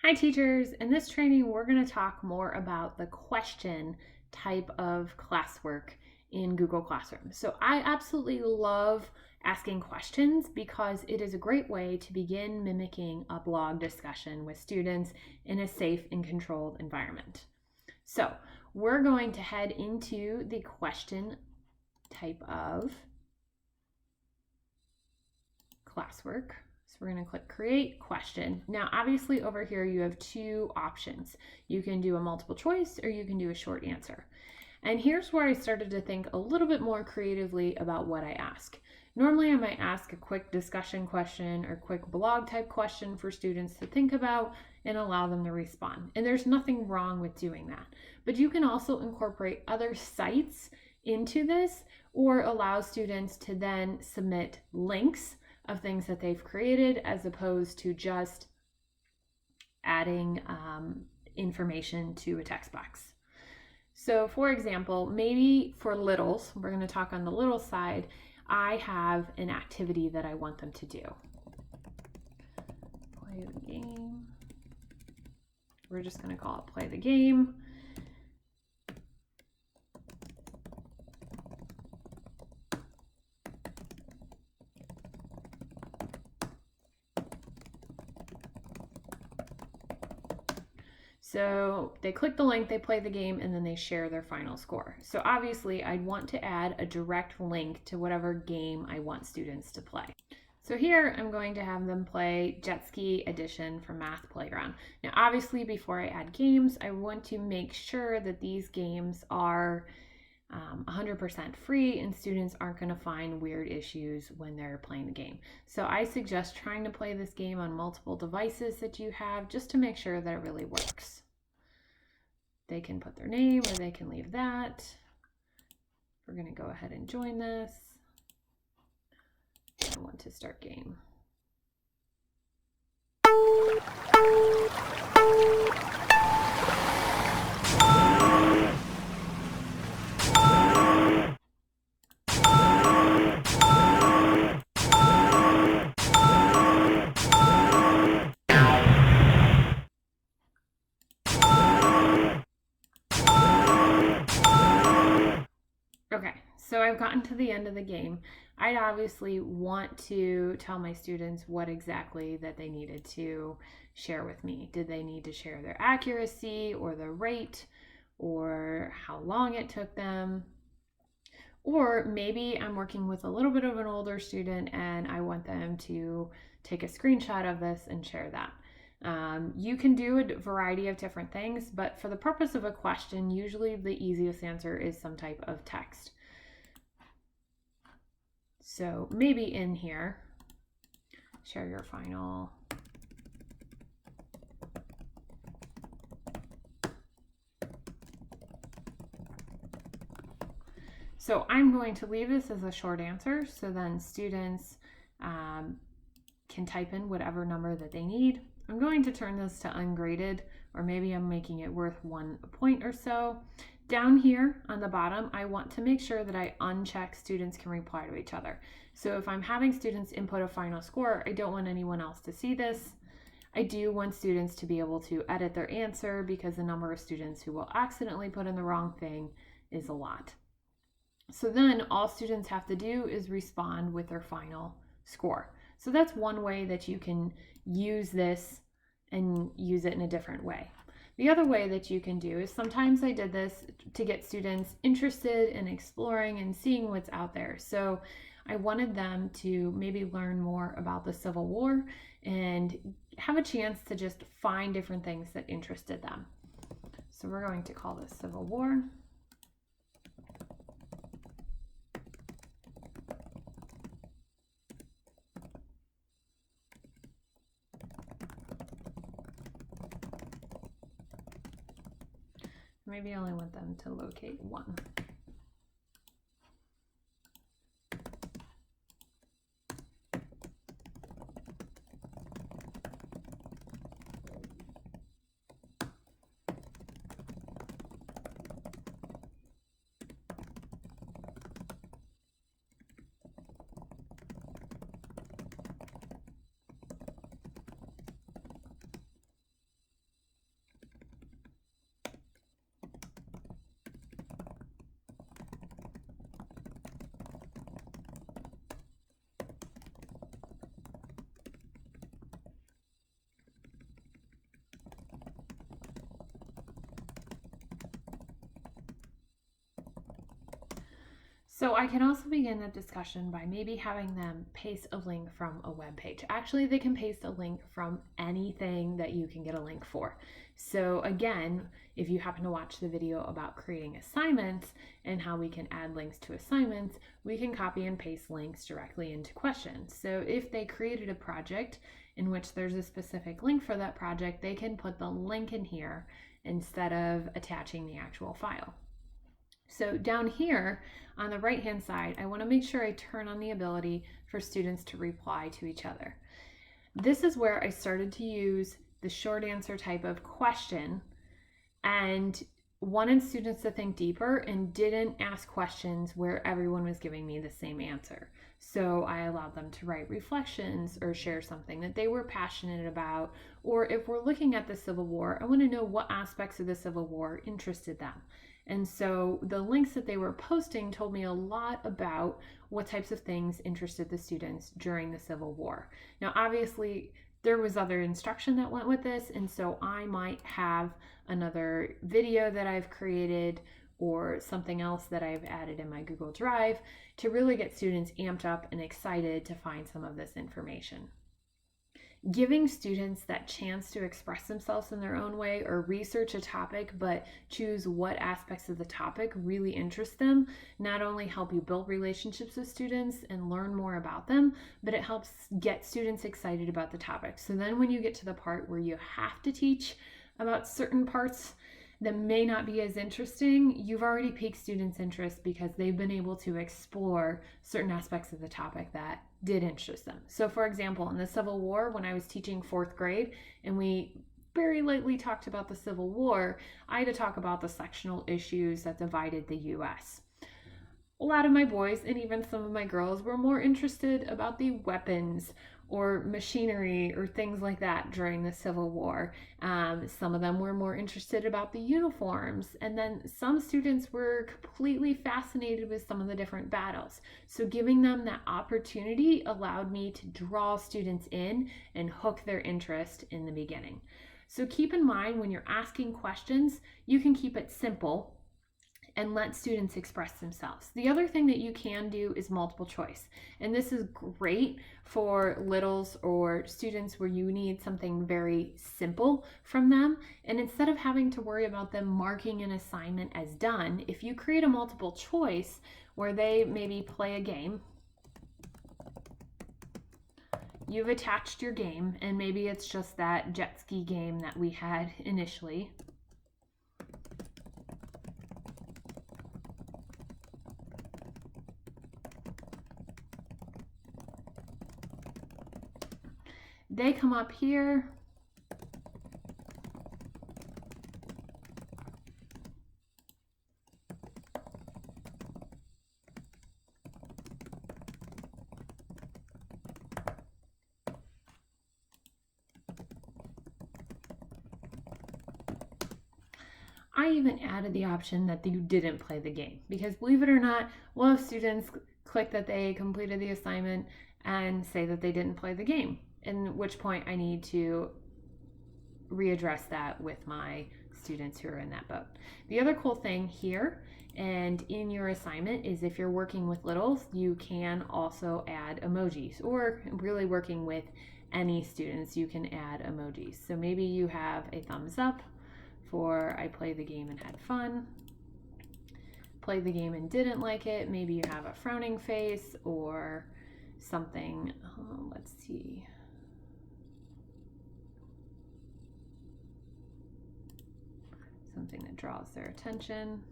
Hi teachers, in this training we're going to talk more about the question type of classwork in Google Classroom. So I absolutely love asking questions because it is a great way to begin mimicking a blog discussion with students in a safe and controlled environment. So we're going to head into the question type of classwork. So we're going to click create question. Now, obviously over here you have two options. You can do a multiple choice or you can do a short answer. And here's where I started to think a little bit more creatively about what I ask. Normally I might ask a quick discussion question or quick blog type question for students to think about and allow them to respond. And there's nothing wrong with doing that. But you can also incorporate other sites into this or allow students to then submit links of things that they've created as opposed to just adding information to a text box. So for example, maybe for littles, we're going to talk on the little side, I have an activity that I want them to do. Play the game. We're just going to call it play the game. So they click the link, they play the game, and then they share their final score. So obviously I'd want to add a direct link to whatever game I want students to play. So here I'm going to have them play Jet Ski Edition from Math Playground. Now obviously before I add games, I want to make sure that these games are 100% free and students aren't going to find weird issues when they're playing the game. So I suggest trying to play this game on multiple devices that you have just to make sure that it really works. They can put their name or they can leave that. We're going to go ahead and join this. I want to start game. Okay, so I've gotten to the end of the game. I'd obviously want to tell my students what exactly that they needed to share with me. Did they need to share their accuracy or the rate or how long it took them? Or maybe I'm working with a little bit of an older student and I want them to take a screenshot of this and share that. You can do a variety of different things, but for the purpose of a question, usually the easiest answer is some type of text. So maybe in here, share your final. So I'm going to leave this as a short answer, so then students can type in whatever number that they need. I'm going to turn this to ungraded, or maybe I'm making it worth 1 point or so. Down here on the bottom, I want to make sure that I uncheck students can reply to each other. So if I'm having students input a final score, I don't want anyone else to see this. I do want students to be able to edit their answer because the number of students who will accidentally put in the wrong thing is a lot. So then all students have to do is respond with their final score. So that's one way that you can use this and use it in a different way. The other way that you can do is sometimes I did this to get students interested in exploring and seeing what's out there. So I wanted them to maybe learn more about the Civil War and have a chance to just find different things that interested them. So we're going to call this Civil War. Maybe I only want them to locate one. So I can also begin the discussion by maybe having them paste a link from a web page. Actually, they can paste a link from anything that you can get a link for. So again, if you happen to watch the video about creating assignments and how we can add links to assignments, we can copy and paste links directly into questions. So if they created a project in which there's a specific link for that project, they can put the link in here instead of attaching the actual file. So down here on the right hand side, I want to make sure I turn on the ability for students to reply to each other. This is where I started to use the short answer type of question and wanted students to think deeper and didn't ask questions where everyone was giving me the same answer. So I allowed them to write reflections or share something that they were passionate about. Or if we're looking at the Civil War, I want to know what aspects of the Civil War interested them. And so the links that they were posting told me a lot about what types of things interested the students during the Civil War. Now, obviously, there was other instruction that went with this, and so I might have another video that I've created or something else that I've added in my Google Drive to really get students amped up and excited to find some of this information. Giving students that chance to express themselves in their own way or research a topic, but choose what aspects of the topic really interest them, not only help you build relationships with students and learn more about them, but it helps get students excited about the topic. So then when you get to the part where you have to teach about certain parts that may not be as interesting, you've already piqued students' interest because they've been able to explore certain aspects of the topic that did interest them. So for example, in the Civil War, when I was teaching 4th grade and we very lightly talked about the Civil War, I had to talk about the sectional issues that divided the US. A lot of my boys and even some of my girls were more interested about the weapons or machinery or things like that during the Civil War. Some of them were more interested about the uniforms, and then some students were completely fascinated with some of the different battles. So giving them that opportunity allowed me to draw students in and hook their interest in the beginning. So keep in mind when you're asking questions, you can keep it simple and let students express themselves. The other thing that you can do is multiple choice. And this is great for littles or students where you need something very simple from them. And instead of having to worry about them marking an assignment as done, if you create a multiple choice where they maybe play a game, you've attached your game, and maybe it's just that jet ski game that we had initially. They come up here. I even added the option that you didn't play the game because, believe it or not, we'll have students click that they completed the assignment and say that they didn't play the game, in which point I need to readdress that with my students who are in that boat. The other cool thing here and in your assignment is if you're working with littles, you can also add emojis, or really working with any students, you can add emojis. So maybe you have a thumbs up for I played the game and had fun, played the game and didn't like it. Maybe you have a frowning face or something. Let's see. Something that draws their attention.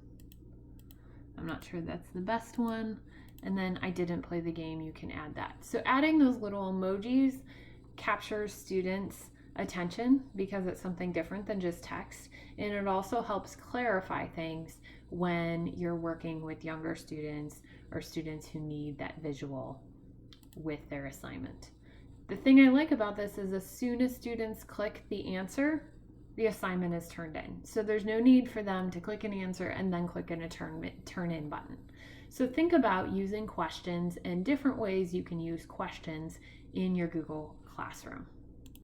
I'm not sure that's the best one. And then I didn't play the game, you can add that. So adding those little emojis captures students' attention because it's something different than just text. And it also helps clarify things when you're working with younger students or students who need that visual with their assignment. The thing I like about this is as soon as students click the answer, the assignment is turned in. So there's no need for them to click an answer and then click on a turn in button. So think about using questions and different ways you can use questions in your Google Classroom.